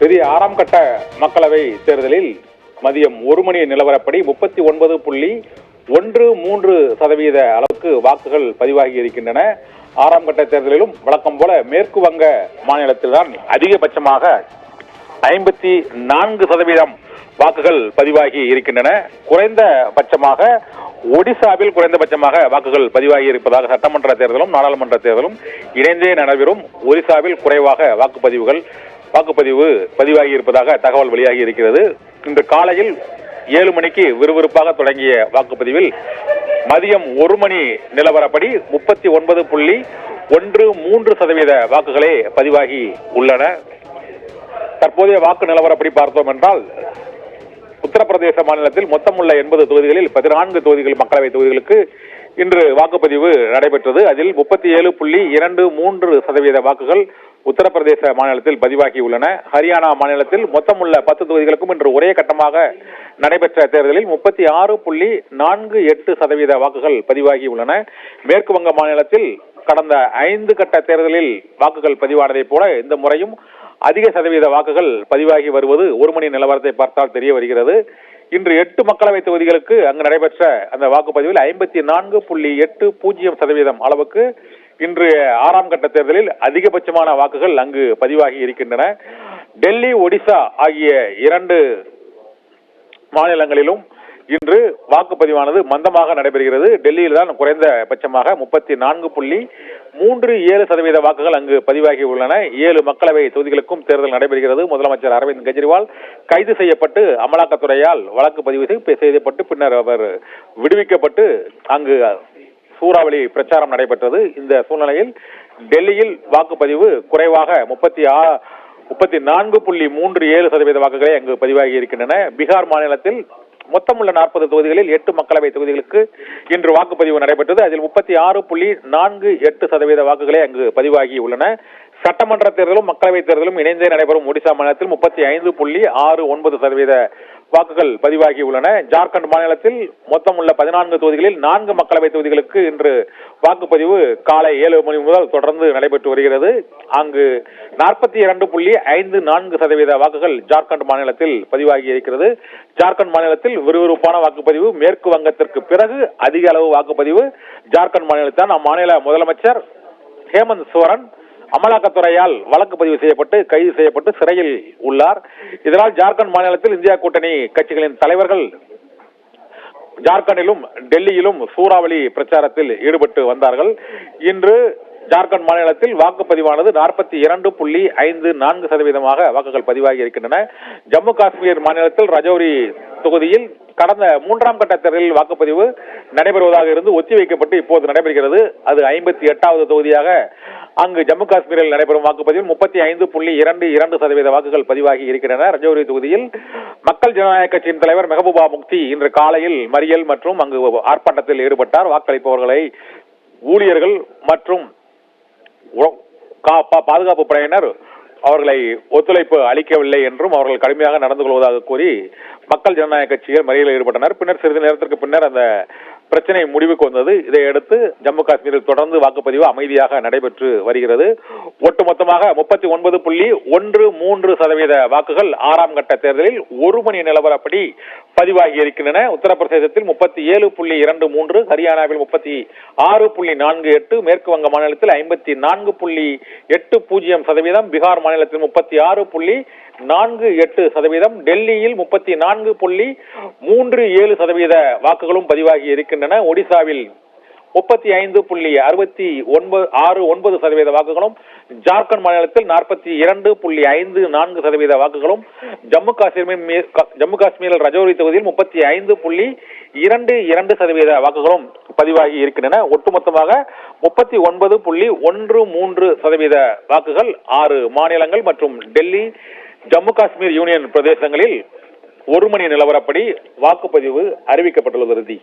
பெரிய 6ஆம் கட்ட மக்களவை தேர்தலில் மதியம் 1 மணி நிலவரப்படி 39.13% அளவுக்கு வாக்குகள் பதிவாகி இருக்கின்றன. 6ஆம் கட்ட தேர்தலிலும் வழக்கம் போல மேற்கு வங்க மாநிலத்தில்தான் அதிகபட்சமாக 54% வாக்குகள் பதிவாகி இருக்கின்றன. குறைந்தபட்சமாக ஒடிசாவில் குறைந்தபட்சமாக வாக்குகள் பதிவாகி இருப்பதாக சட்டமன்ற தேர்தலும் நாடாளுமன்ற தேர்தலும் இணைந்தே நடைபெறும். ஒடிசாவில் குறைவாக வாக்குப்பதிவு பதிவாகி இருப்பதாக தகவல் வெளியாகி இருக்கிறது. இன்று காலையில் 7 மணிக்கு விறுவிறுப்பாக தொடங்கிய வாக்குப்பதிவில் மதியம் 1 மணி நிலவரப்படி 39.13% வாக்குகளே பதிவாகி உள்ளன. தற்போதைய வாக்கு நிலவரப்படி பார்த்தோம் என்றால் உத்தரப்பிரதேச மாநிலத்தில் மொத்தம் உள்ள 80 தொகுதிகளில் 14 தொகுதிகள் மக்களவை தொகுதிகளுக்கு இன்று வாக்குப்பதிவு நடைபெற்றது. அதில் 37.23% வாக்குகள் உத்தரப்பிரதேச மாநிலத்தில் பதிவாகி உள்ளன. ஹரியானா மாநிலத்தில் மொத்தம் உள்ள 10 தொகுதிகளுக்கும் இன்று ஒரே கட்டமாக நடைபெற்ற தேர்தலில் 36.48% வாக்குகள் பதிவாகி உள்ளன. மேற்கு வங்க மாநிலத்தில் கடந்த 5 கட்ட தேர்தலில் வாக்குகள் பதிவானதை போல இந்த முறையும் அதிக சதவீத வாக்குகள் பதிவாகி வருவது 1 மணி நிலவரத்தை பார்த்தால் தெரிய வருகிறது. இன்று 8 மக்களவை தொகுதிகளுக்கு அங்கு நடைபெற்ற அந்த வாக்குப்பதிவில் 54.80% அளவுக்கு இன்று 6ஆம் கட்ட தேர்தலில் அதிகபட்சமான வாக்குகள் அங்கு பதிவாகி இருக்கின்றன. டெல்லி, ஒடிசா ஆகிய 2 மாநிலங்களிலும் இன்று வாக்குப்பதிவானது மந்தமாக நடைபெறுகிறது. டெல்லியில் தான் குறைந்தபட்சமாக 34.37% வாக்குகள் அங்கு பதிவாகி உள்ளன. 7 மக்களவை தொகுதிகளுக்கும் தேர்தல் நடைபெறுகிறது. முதலமைச்சர் அரவிந்த் கெஜ்ரிவால் கைது செய்யப்பட்டு அமலாக்கத்துறையால் வழக்கு பதிவு செய்யப்பட்டு பின்னர் அவர் விடுவிக்கப்பட்டு அங்கு சூறாவளி பிரச்சாரம் நடைபெற்றது. இந்த சூழ்நிலையில் டெல்லியில் வாக்குப்பதிவு குறைவாக 34.37% வாக்குகளே அங்கு பதிவாகி இருக்கின்றன. பீகார் மாநிலத்தில் மொத்தம் உள்ள 40 தொகுதிகளில் 8 மக்களவை தொகுதிகளுக்கு இன்று வாக்குப்பதிவு நடைபெற்றது. அதில் 36.48% வாக்குகளே அங்கு பதிவாகி உள்ளன. சட்டமன்ற தேர்தலும் மக்களவை தேர்தலும் இணைந்தே நடைபெறும் ஒடிசா மாநிலத்தில் 35.69% வாக்குகள் பதிவாகி உள்ளன. ஜார்க்கண்ட் மாநிலத்தில் மொத்தம் உள்ள 14 தொகுதிகளில் 4 மக்களவை தொகுதிகளுக்கு இன்று வாக்குப்பதிவு காலை 7 மணி முதல் தொடர்ந்து நடைபெற்று வருகிறது. அங்கு 42.54% வாக்குகள் ஜார்க்கண்ட் மாநிலத்தில் பதிவாகி இருக்கிறது. ஜார்க்கண்ட் மாநிலத்தில் விறுவிறுப்பான வாக்குப்பதிவு. மேற்கு வங்கத்திற்கு பிறகு அதிக அளவு வாக்குப்பதிவு ஜார்க்கண்ட் மாநிலத்தில். அம்மாநில முதலமைச்சர் ஹேமந்த் சோரன் அமலாக்கத்துறையால் வழக்கு பதிவு செய்யப்பட்டு கைது செய்யப்பட்டு சிறையில் உள்ளார். இதனால் ஜார்க்கண்ட் மாநிலத்தில் இந்தியா கூட்டணி கட்சிகளின் தலைவர்கள் ஜார்க்கண்டிலும் டெல்லியிலும் சூறாவளி பிரச்சாரத்தில் ஈடுபட்டு வந்தார்கள். இன்று ஜார்க்கண்ட் மாநிலத்தில் வாக்குப்பதிவானது 42.54% வாக்குகள் பதிவாகி இருக்கின்றன. ஜம்மு காஷ்மீர் மாநிலத்தில் ரஜோரி தொகுதியில் கடந்த 3ஆம் கட்ட தேர்தலில் வாக்குப்பதிவு நடைபெறுவதாக இருந்து ஒத்திவைக்கப்பட்டு இப்போது நடைபெறுகிறது. அது 58வது தொகுதியாக அங்கு ஜம்மு காஷ்மீரில் நடைபெறும் வாக்குப்பதிவில் 35.22% வாக்குகள் பதிவாகி இருக்கின்றன. ரஜோரி தொகுதியில் மக்கள் ஜனநாயக கட்சியின் தலைவர் மெஹபூபா முக்தி இன்று காலையில் மறியல் மற்றும் அங்கு ஆர்ப்பாட்டத்தில் ஈடுபட்டார். வாக்களிப்பவர்களை ஊழியர்கள் மற்றும் பாதுகாப்பு படையினர் அவர்களை ஒத்துழைப்பு அளிக்கவில்லை என்றும் அவர்கள் கடுமையாக நடந்து கொள்வதாக கூறி மக்கள் ஜனநாயக கட்சிகள் மறியலில் ஈடுபட்டனர். பின்னர் சிறிது நேரத்திற்கு பின்னர் அந்த பிரச்சனை முடிவுக்கு வந்தது. இதையடுத்து ஜம்மு காஷ்மீரில் தொடர்ந்து வாக்குப்பதிவு அமைதியாக நடைபெற்று வருகிறது. ஒட்டுமொத்தமாக 39.13% வாக்குகள் 6ஆம் கட்ட தேர்தலில் 1 மணி நிலவரப்படி பதிவாகி இருக்கின்றன. உத்தரப்பிரதேசத்தில் 37.23, ஹரியானாவில் 36.48, மேற்கு வங்க மாநிலத்தில் 54.80%, பீகார் மாநிலத்தில் 36.48%, டெல்லியில் 34.37% வாக்குகளும் பதிவாகி இருக்கின்றன. ஒடிசாவில் 35.69% வாக்குகளும், ஜார்க்கண்ட் மாநிலத்தில் 42.54% வாக்குகளும், ஜம்மு காஷ்மீரில் ரஜோரி தொகுதியில் 35.22% வாக்குகளும் பதிவாகி இருக்கின்றன. ஒட்டுமொத்தமாக 39.13% வாக்குகள் 6 மாநிலங்கள் மற்றும் டெல்லி, ஜம்மு காஷ்மீர் யூனியன் பிரதேசங்களில் 1 மணி நிலவரப்படி வாக்குப்பதிவு அறிவிக்கப்பட்டுள்ளது.